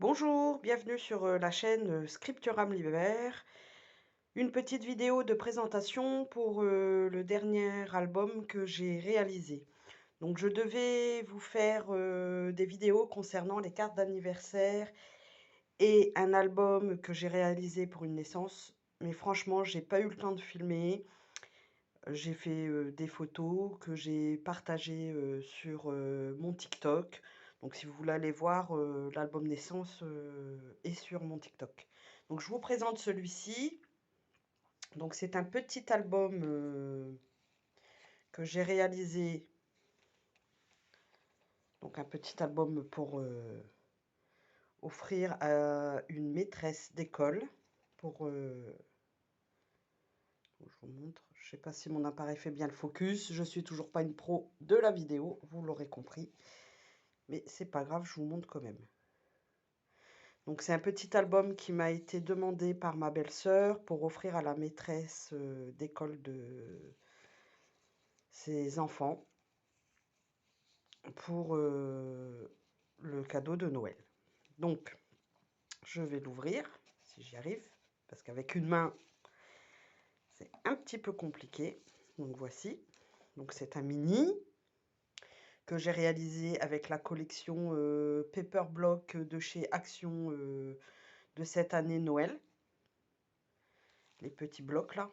Bonjour, bienvenue sur la chaîne Scripturam Liber. Une petite vidéo de présentation pour le dernier album que j'ai réalisé. Donc je devais vous faire des vidéos concernant les cartes d'anniversaire et un album que j'ai réalisé pour une naissance. Mais franchement, j'ai pas eu le temps de filmer. J'ai fait des photos que j'ai partagées sur mon TikTok. Donc si vous voulez aller voir, l'album naissance est sur mon TikTok. Donc je vous présente celui-ci. Donc c'est un petit album que j'ai réalisé. Donc un petit album pour offrir à une maîtresse d'école. Pour, je vous montre. Je ne sais pas si mon appareil fait bien le focus. Je suis toujours pas une pro de la vidéo, vous l'aurez compris. Mais c'est pas grave, je vous montre quand même. Donc c'est un petit album qui m'a été demandé par ma belle-sœur pour offrir à la maîtresse d'école de ses enfants pour le cadeau de Noël. Donc je vais l'ouvrir si j'y arrive, parce qu'avec une main c'est un petit peu compliqué. Donc voici. Donc c'est un mini que j'ai réalisé avec la collection Paper Block de chez Action de cette année Noël. Les petits blocs là.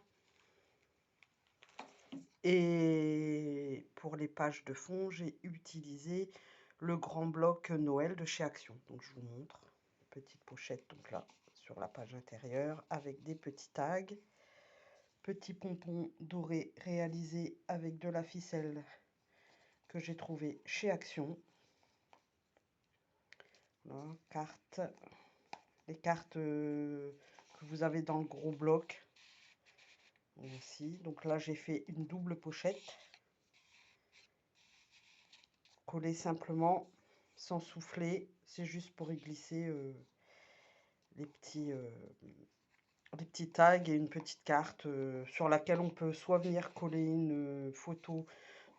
Et pour les pages de fond, j'ai utilisé le grand bloc Noël de chez Action. Donc je vous montre. Petite pochette donc là sur la page intérieure avec des petits tags. Petit pompon doré réalisé avec de la ficelle que j'ai trouvé chez Action. Voilà, cartes. Les cartes que vous avez dans le gros bloc. Aussi. Donc là, j'ai fait une double pochette. Collée simplement, sans souffler. C'est juste pour y glisser les petits tags et une petite carte sur laquelle on peut soit venir coller une photo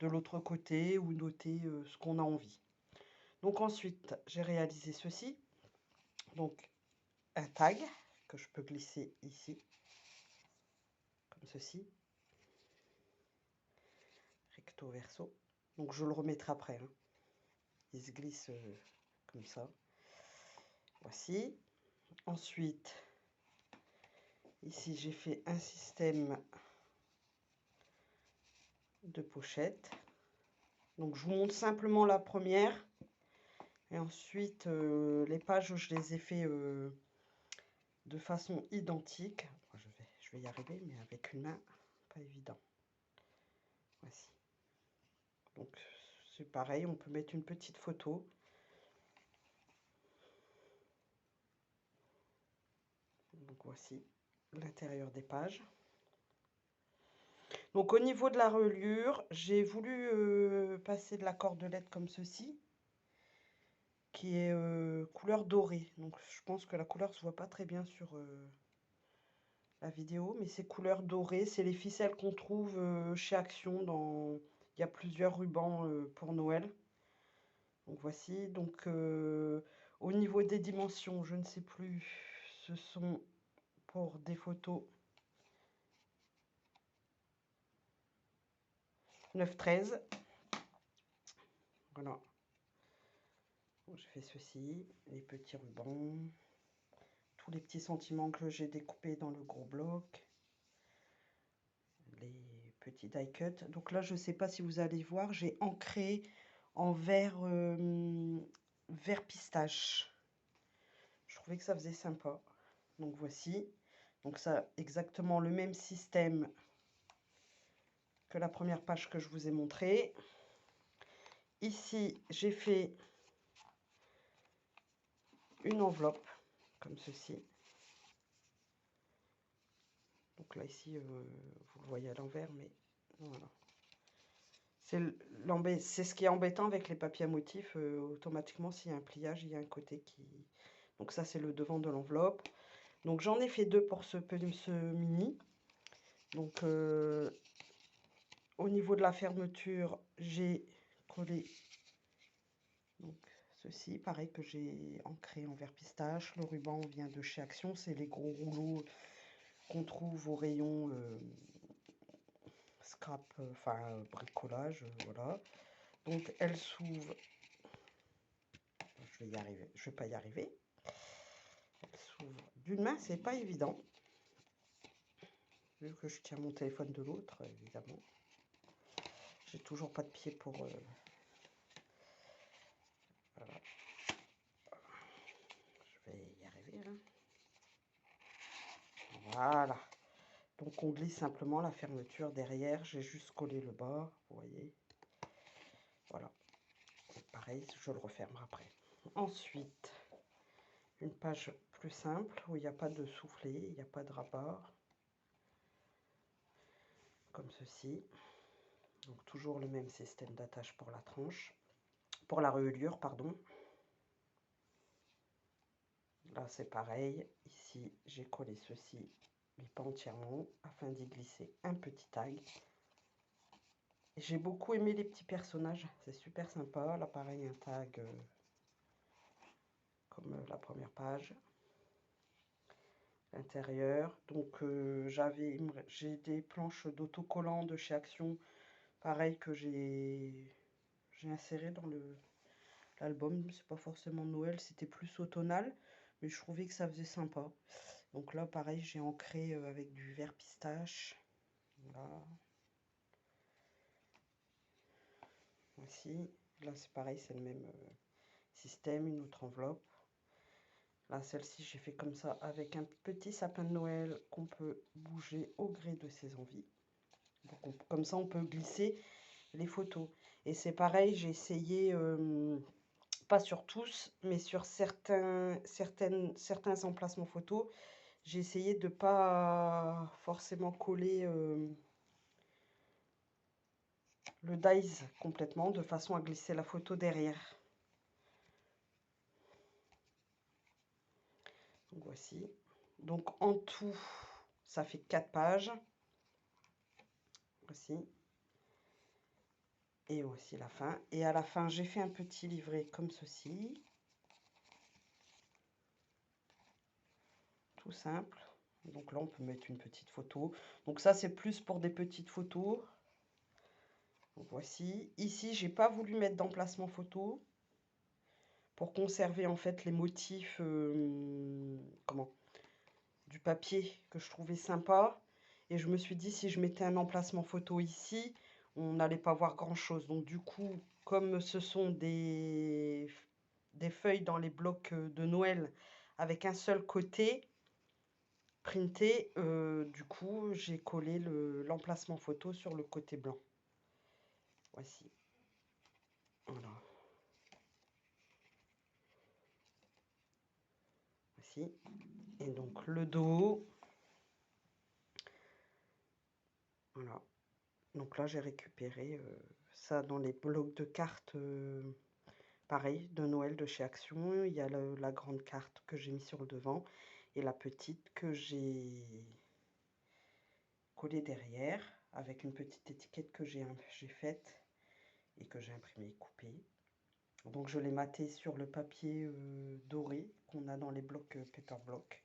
de l'autre côté ou noter ce qu'on a envie. Donc ensuite, j'ai réalisé ceci. Donc un tag que je peux glisser ici, comme ceci, recto verso. Donc je le remettrai après. Hein. Il se glisse comme ça. Voici. Ensuite, ici j'ai fait un système de pochette. Donc je vous montre simplement la première. Et ensuite, les pages, je les ai fait de façon identique. Je vais y arriver, mais avec une main, pas évident. Voici. Donc c'est pareil, on peut mettre une petite photo. Donc voici l'intérieur des pages. Donc au niveau de la reliure, j'ai voulu passer de la cordelette comme ceci, qui est couleur dorée. Donc je pense que la couleur se voit pas très bien sur la vidéo, mais c'est couleur dorée. C'est les ficelles qu'on trouve chez Action. Il y a plusieurs rubans pour Noël. Donc voici. Donc au niveau des dimensions, je ne sais plus. Ce sont pour des photos 9-13. Voilà. Je fais ceci, les petits rubans, tous les petits sentiments que j'ai découpés dans le gros bloc, les petits die cut. Donc là, je ne sais pas si vous allez voir, j'ai ancré en vert pistache. Je trouvais que ça faisait sympa. Donc voici. Donc ça, exactement le même système que la première page que je vous ai montré. Ici, j'ai fait une enveloppe comme ceci. Donc là, ici, vous le voyez à l'envers, mais voilà. C'est ce qui est embêtant avec les papiers à motifs. Automatiquement, s'il y a un pliage, il y a un côté qui... Donc ça, c'est le devant de l'enveloppe. Donc j'en ai fait deux pour ce mini. Donc au niveau de la fermeture, j'ai collé donc, Ceci, pareil, que j'ai ancré en verre pistache. Le ruban vient de chez Action. C'est les gros rouleaux qu'on trouve au rayon scrap, enfin bricolage, voilà. Donc elle s'ouvre. Je vais y arriver. Je vais pas y arriver. Elle s'ouvre d'une main, c'est pas évident. Vu que je tiens mon téléphone de l'autre, évidemment. J'ai toujours pas de pied pour... voilà. Je vais y arriver, là. Voilà. Donc on glisse simplement la fermeture derrière. J'ai juste collé le bas, vous voyez. Voilà. Pareil, je le referme après. Ensuite, une page plus simple où il n'y a pas de soufflet, il n'y a pas de rabat. Comme ceci. Donc toujours le même système d'attache pour la tranche. Pour la reliure, pardon. Là, c'est pareil. Ici, j'ai collé ceci, mais pas entièrement, afin d'y glisser un petit tag. J'ai beaucoup aimé les petits personnages. C'est super sympa. Là, pareil, un tag comme la première page. L'intérieur. Donc, j'ai des planches d'autocollants de chez Action. Pareil que j'ai inséré dans l'album. C'est pas forcément Noël, c'était plus automnal. Mais je trouvais que ça faisait sympa. Donc là, pareil, j'ai ancré avec du verre pistache. Voilà. Voici. Là, c'est pareil, c'est le même système, une autre enveloppe. Là, celle-ci, j'ai fait comme ça avec un petit sapin de Noël qu'on peut bouger au gré de ses envies. Donc, comme ça, on peut glisser les photos. Et c'est pareil, j'ai essayé, pas sur tous, mais sur certains emplacements photos, j'ai essayé de pas forcément coller le dies complètement, de façon à glisser la photo derrière. Donc voici. Donc en tout, ça fait 4 pages. Voici. Et aussi la fin. Et à la fin, j'ai fait un petit livret comme ceci. Tout simple. Donc là, on peut mettre une petite photo. Donc ça, c'est plus pour des petites photos. Donc voici. Ici, j'ai pas voulu mettre d'emplacement photo pour conserver en fait les motifs du papier que je trouvais sympa. Et je me suis dit, si je mettais un emplacement photo ici, on n'allait pas voir grand chose. Donc du coup, comme ce sont des feuilles dans les blocs de Noël avec un seul côté printé, du coup, j'ai collé l'emplacement photo sur le côté blanc. Voici. Voilà. Voici. Et donc le dos. Voilà. Donc là, j'ai récupéré ça dans les blocs de cartes, pareil, de Noël de chez Action. Il y a la grande carte que j'ai mis sur le devant et la petite que j'ai collée derrière avec une petite étiquette que j'ai faite et que j'ai imprimée et coupée. Donc je l'ai maté sur le papier doré qu'on a dans les blocs paper block.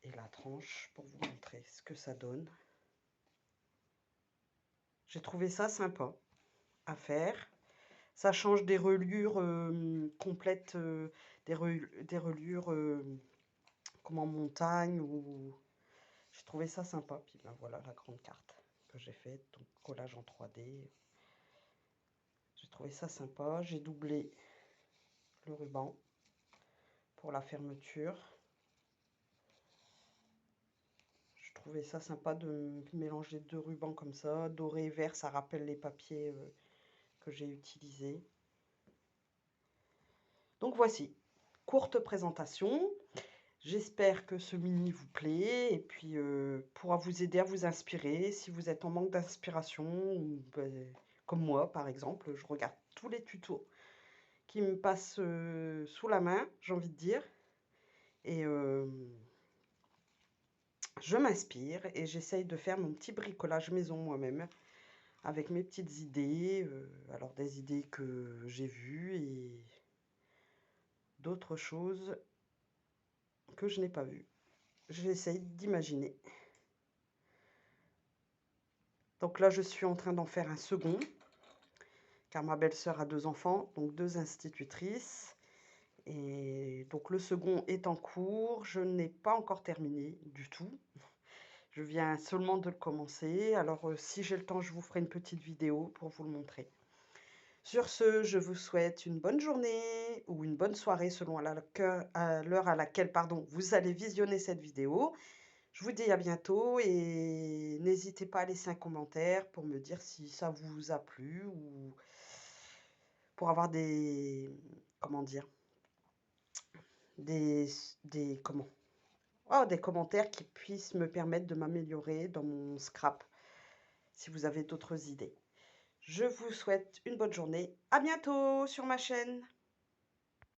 Et la tranche pour vous montrer ce que ça donne. J'ai trouvé ça sympa à faire. Ça change des reliures complètes, des reliures comme en montagne. Ou... J'ai trouvé ça sympa. Puis ben voilà la grande carte que j'ai faite, donc collage en 3D. J'ai trouvé ça sympa. J'ai doublé le ruban pour la fermeture. Je trouvais ça sympa de mélanger deux rubans comme ça. Doré et vert, ça rappelle les papiers que j'ai utilisés. Donc voici, courte présentation. J'espère que ce mini vous plaît et puis pourra vous aider à vous inspirer si vous êtes en manque d'inspiration ou comme moi par exemple, je regarde tous les tutos qui me passent sous la main, j'ai envie de dire, et je m'inspire et j'essaye de faire mon petit bricolage maison moi-même avec mes petites idées, alors des idées que j'ai vues et d'autres choses que je n'ai pas vues. J'essaye d'imaginer. Donc là, je suis en train d'en faire un second, car ma belle-sœur a 2 enfants, donc 2 institutrices. Et donc le second est en cours. Je n'ai pas encore terminé du tout. Je viens seulement de le commencer. Alors, si j'ai le temps, je vous ferai une petite vidéo pour vous le montrer. Sur ce, je vous souhaite une bonne journée ou une bonne soirée selon l'heure à laquelle, pardon, vous allez visionner cette vidéo. Je vous dis à bientôt et n'hésitez pas à laisser un commentaire pour me dire si ça vous a plu ou pour avoir des, comment dire, des, comment, oh, des commentaires qui puissent me permettre de m'améliorer dans mon scrap, si vous avez d'autres idées. Je vous souhaite une bonne journée. À bientôt sur ma chaîne.